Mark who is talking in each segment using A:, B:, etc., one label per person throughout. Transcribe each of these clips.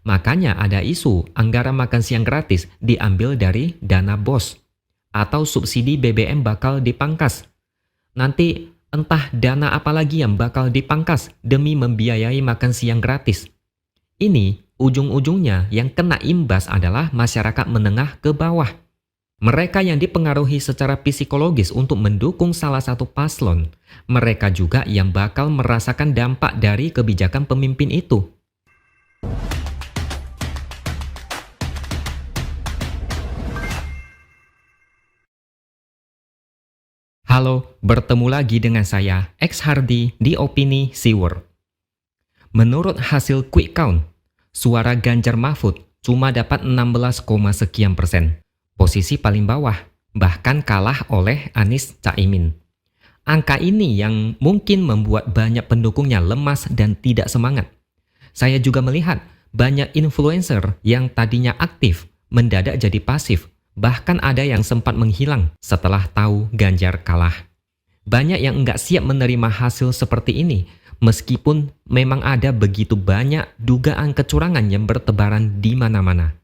A: Makanya ada isu anggaran makan siang gratis diambil dari dana BOS atau subsidi BBM bakal dipangkas. Nanti entah dana apa lagi yang bakal dipangkas demi membiayai makan siang gratis. Ini ujung-ujungnya yang kena imbas adalah masyarakat menengah ke bawah. Mereka yang dipengaruhi secara psikologis untuk mendukung salah satu paslon. Mereka juga yang bakal merasakan dampak dari kebijakan pemimpin itu. Halo, bertemu lagi dengan saya, X Hardy di Opini Siwur. Menurut hasil quick count, suara Ganjar Mahfud cuma dapat 16, sekian persen. Posisi paling bawah, bahkan kalah oleh Anies Caimin. Angka ini yang mungkin membuat banyak pendukungnya lemas dan tidak semangat. Saya juga melihat banyak influencer yang tadinya aktif mendadak jadi pasif. Bahkan ada yang sempat menghilang setelah tahu Ganjar kalah. Banyak yang enggak siap menerima hasil seperti ini, meskipun memang ada begitu banyak dugaan kecurangan yang bertebaran di mana-mana.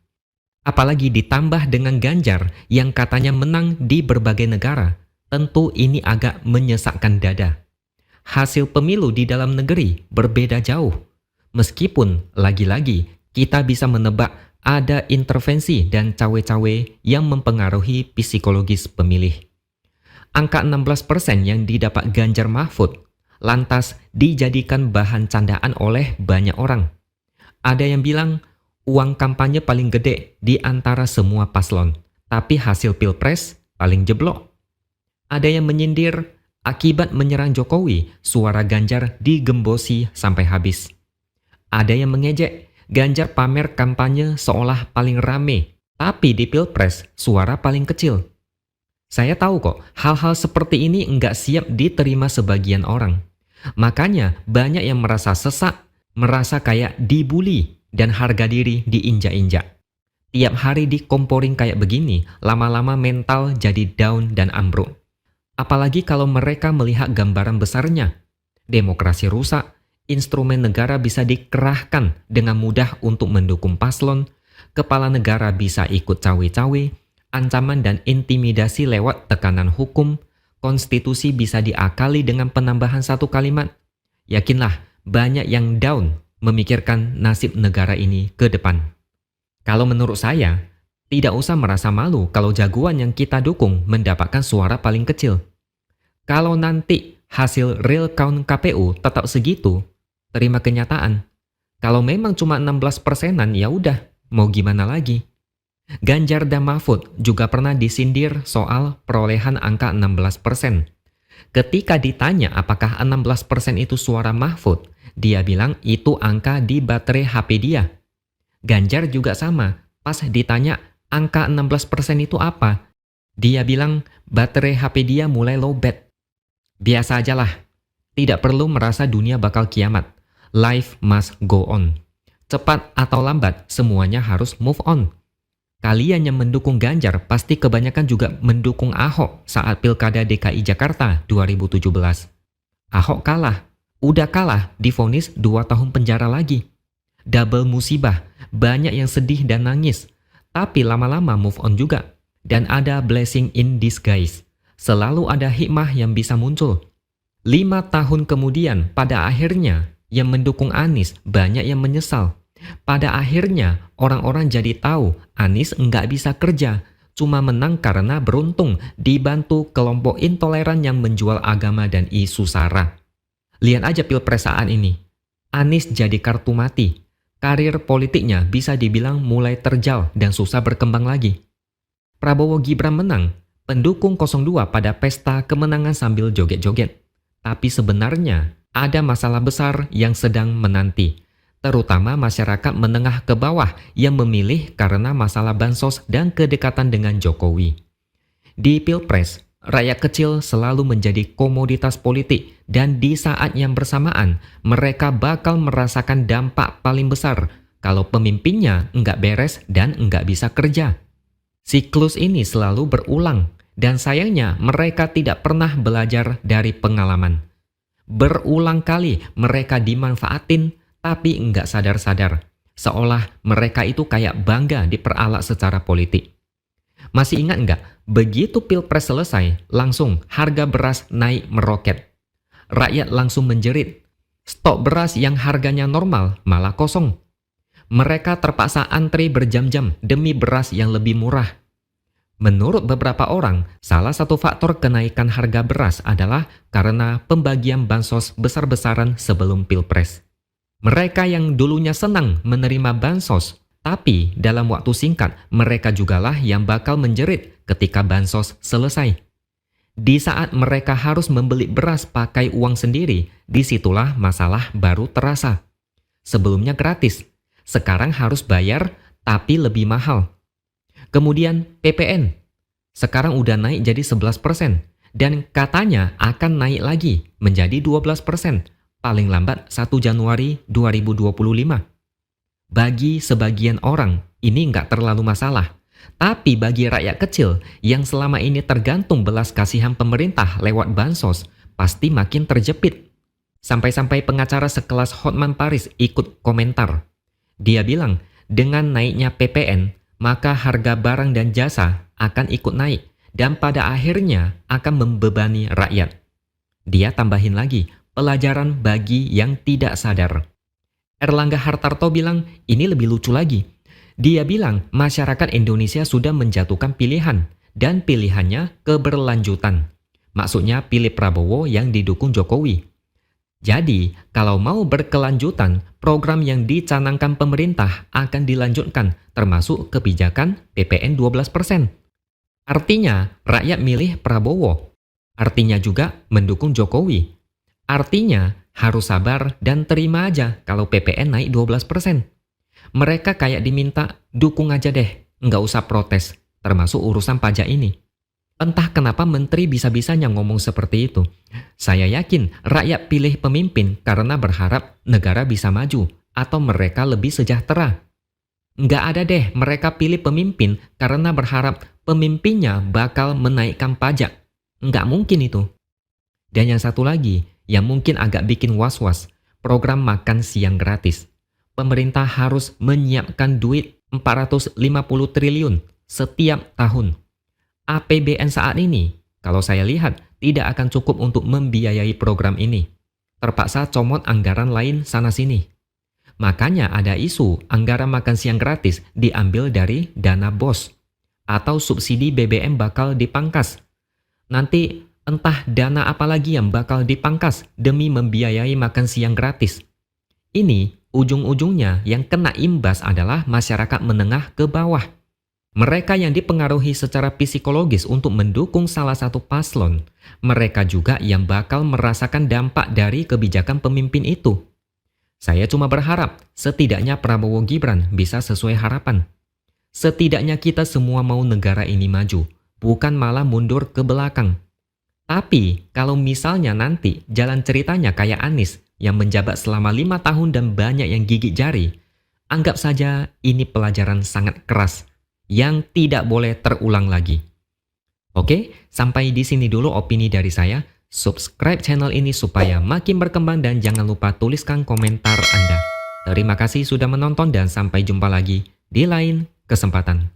A: Apalagi ditambah dengan Ganjar yang katanya menang di berbagai negara, tentu ini agak menyesakkan dada. Hasil pemilu di dalam negeri berbeda jauh. Meskipun lagi-lagi kita bisa menebak ada intervensi dan cawe-cawe yang mempengaruhi psikologis pemilih. Angka 16% yang didapat Ganjar Mahfud lantas dijadikan bahan candaan oleh banyak orang. Ada yang bilang uang kampanye paling gede di antara semua paslon, tapi hasil pilpres paling jeblok. Ada yang menyindir akibat menyerang Jokowi, suara Ganjar digembosi sampai habis. Ada yang mengejek Ganjar pamer kampanye seolah paling rame, tapi di pilpres suara paling kecil. Saya tahu kok, hal-hal seperti ini enggak siap diterima sebagian orang. Makanya banyak yang merasa sesak, merasa kayak dibully, dan harga diri diinjak-injak. Tiap hari dikomporing kayak begini, lama-lama mental jadi down dan ambruk. Apalagi kalau mereka melihat gambaran besarnya. Demokrasi rusak, instrumen negara bisa dikerahkan dengan mudah untuk mendukung paslon, kepala negara bisa ikut cawe-cawe, ancaman dan intimidasi lewat tekanan hukum, konstitusi bisa diakali dengan penambahan satu kalimat. Yakinlah, banyak yang down memikirkan nasib negara ini ke depan. Kalau menurut saya, tidak usah merasa malu kalau jagoan yang kita dukung mendapatkan suara paling kecil. Kalau nanti hasil real count KPU tetap segitu, terima kenyataan. Kalau memang cuma 16%-an, ya udah, mau gimana lagi? Ganjar dan Mahfud juga pernah disindir soal perolehan angka 16%. Ketika ditanya apakah 16% itu suara Mahfud, dia bilang itu angka di baterai HP dia. Ganjar juga sama, pas ditanya angka 16% itu apa, dia bilang baterai HP dia mulai lowbat. Biasa aja lah, tidak perlu merasa dunia bakal kiamat. Life must go on. Cepat atau lambat, semuanya harus move on. Kalian yang mendukung Ganjar pasti kebanyakan juga mendukung Ahok saat Pilkada DKI Jakarta 2017. Ahok kalah, udah kalah divonis 2 tahun penjara lagi. Double musibah, banyak yang sedih dan nangis. Tapi lama-lama move on juga. Dan ada blessing in disguise. Selalu ada hikmah yang bisa muncul. 5 tahun kemudian, pada akhirnya, yang mendukung Anies banyak yang menyesal. Pada akhirnya orang-orang jadi tahu Anies nggak bisa kerja, cuma menang karena beruntung dibantu kelompok intoleran yang menjual agama dan isu sara. Lihat aja pilpres saat ini, Anies jadi kartu mati. Karir politiknya bisa dibilang mulai terjal dan susah berkembang lagi. Prabowo Gibran menang, pendukung 02 pada pesta kemenangan sambil joget-joget. Tapi sebenarnya ada masalah besar yang sedang menanti, terutama masyarakat menengah ke bawah yang memilih karena masalah bansos dan kedekatan dengan Jokowi. Di Pilpres, rakyat kecil selalu menjadi komoditas politik dan di saat yang bersamaan mereka bakal merasakan dampak paling besar kalau pemimpinnya nggak beres dan nggak bisa kerja. Siklus ini selalu berulang dan sayangnya mereka tidak pernah belajar dari pengalaman. Berulang kali mereka dimanfaatin tapi nggak sadar-sadar. seolah mereka itu kayak bangga diperalat secara politik. Masih ingat nggak? Begitu Pilpres selesai, langsung harga beras naik meroket. Rakyat langsung menjerit. Stok beras yang harganya normal malah kosong. Mereka terpaksa antri berjam-jam demi beras yang lebih murah. Menurut beberapa orang, salah satu faktor kenaikan harga beras adalah karena pembagian bansos besar-besaran sebelum Pilpres. Mereka yang dulunya senang menerima bansos, tapi dalam waktu singkat mereka jugalah yang bakal menjerit ketika bansos selesai. Di saat mereka harus membeli beras pakai uang sendiri, disitulah masalah baru terasa. Sebelumnya gratis, sekarang harus bayar tapi lebih mahal. Kemudian PPN, sekarang udah naik jadi 11% dan katanya akan naik lagi menjadi 12%, paling lambat 1 Januari 2025. Bagi sebagian orang, ini nggak terlalu masalah. Tapi bagi rakyat kecil yang selama ini tergantung belas kasihan pemerintah lewat bansos, pasti makin terjepit. Sampai-sampai pengacara sekelas Hotman Paris ikut komentar. Dia bilang, dengan naiknya PPN, maka harga barang dan jasa akan ikut naik dan pada akhirnya akan membebani rakyat. Dia tambahin lagi, pelajaran bagi yang tidak sadar. Erlangga Hartarto bilang, ini lebih lucu lagi. Dia bilang masyarakat Indonesia sudah menjatuhkan pilihan dan pilihannya keberlanjutan. Maksudnya pilih Prabowo yang didukung Jokowi. Jadi, kalau mau berkelanjutan, program yang dicanangkan pemerintah akan dilanjutkan, termasuk kebijakan PPN 12%. Artinya, rakyat milih Prabowo. Artinya juga mendukung Jokowi. Artinya, harus sabar dan terima aja kalau PPN naik 12%. Mereka kayak diminta, dukung aja deh, nggak usah protes, termasuk urusan pajak ini. Entah kenapa menteri bisa-bisanya ngomong seperti itu. Saya yakin rakyat pilih pemimpin karena berharap negara bisa maju atau mereka lebih sejahtera. Nggak ada deh mereka pilih pemimpin karena berharap pemimpinnya bakal menaikkan pajak. Nggak mungkin itu. Dan yang satu lagi, yang mungkin agak bikin was-was, program makan siang gratis. Pemerintah harus menyiapkan duit 450 triliun setiap tahun. APBN saat ini, kalau saya lihat, tidak akan cukup untuk membiayai program ini. Terpaksa comot anggaran lain sana-sini. Makanya ada isu anggaran makan siang gratis diambil dari dana BOS atau subsidi BBM bakal dipangkas. Nanti entah dana apa lagi yang bakal dipangkas demi membiayai makan siang gratis. Ini ujung-ujungnya yang kena imbas adalah masyarakat menengah ke bawah. Mereka yang dipengaruhi secara psikologis untuk mendukung salah satu paslon, mereka juga yang bakal merasakan dampak dari kebijakan pemimpin itu. Saya cuma berharap setidaknya Prabowo Gibran bisa sesuai harapan. Setidaknya kita semua mau negara ini maju, bukan malah mundur ke belakang. Tapi kalau misalnya nanti jalan ceritanya kayak Anies, yang menjabat selama 5 tahun dan banyak yang gigit jari, anggap saja ini pelajaran sangat keras yang tidak boleh terulang lagi. Oke, sampai di sini dulu opini dari saya. Subscribe channel ini supaya makin berkembang dan jangan lupa tuliskan komentar Anda. Terima kasih sudah menonton dan sampai jumpa lagi di lain kesempatan.